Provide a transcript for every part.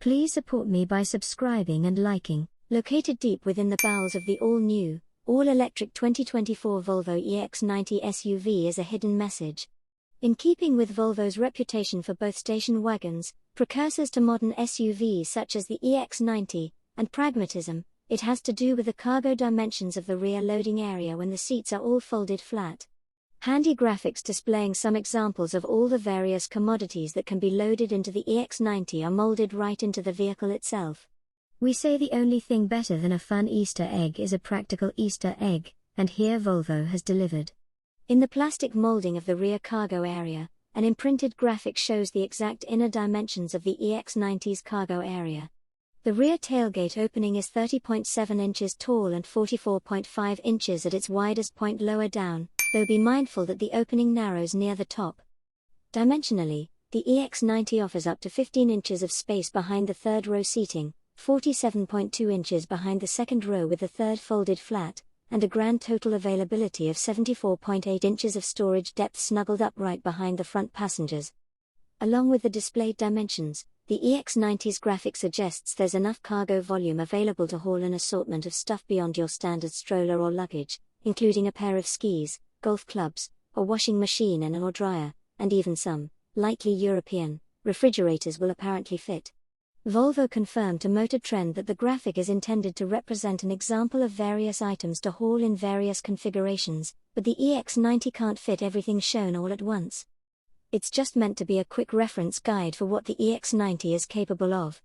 Please support me by subscribing and liking. Located deep within the bowels of the all-new, all-electric 2024 Volvo EX90 SUV is a hidden message. In keeping with Volvo's reputation for both station wagons, precursors to modern SUVs such as the EX90, and pragmatism, it has to do with the cargo dimensions of the rear loading area when the seats are all folded flat. Handy graphics displaying some examples of all the various commodities that can be loaded into the EX90 are molded right into the vehicle itself. We say the only thing better than a fun Easter egg is a practical Easter egg, and here Volvo has delivered. In the plastic molding of the rear cargo area, an imprinted graphic shows the exact inner dimensions of the EX90's cargo area. The rear tailgate opening is 30.7 inches tall and 44.5 inches at its widest point lower down, though be mindful that the opening narrows near the top. Dimensionally, the EX90 offers up to 15 inches of space behind the third row seating, 47.2 inches behind the second row with the third folded flat, and a grand total availability of 74.8 inches of storage depth snuggled up right behind the front passengers. Along with the displayed dimensions, the EX90's graphic suggests there's enough cargo volume available to haul an assortment of stuff beyond your standard stroller or luggage, including a pair of skis, golf clubs, a washing machine and or dryer, and even some, likely European, refrigerators will apparently fit. Volvo confirmed to Motor Trend that the graphic is intended to represent an example of various items to haul in various configurations, but the EX90 can't fit everything shown all at once. It's just meant to be a quick reference guide for what the EX90 is capable of.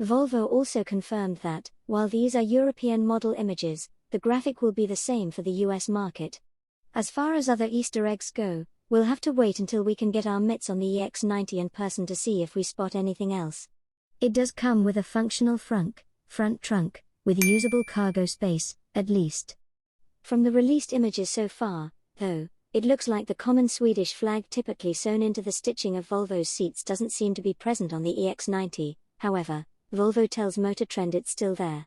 Volvo also confirmed that, while these are European model images, the graphic will be the same for the US market. As far as other Easter eggs go, we'll have to wait until we can get our mitts on the EX90 in person to see if we spot anything else. It does come with a functional front trunk, with usable cargo space, at least. From the released images so far, though, it looks like the common Swedish flag typically sewn into the stitching of Volvo's seats doesn't seem to be present on the EX90, however, Volvo tells Motor Trend it's still there.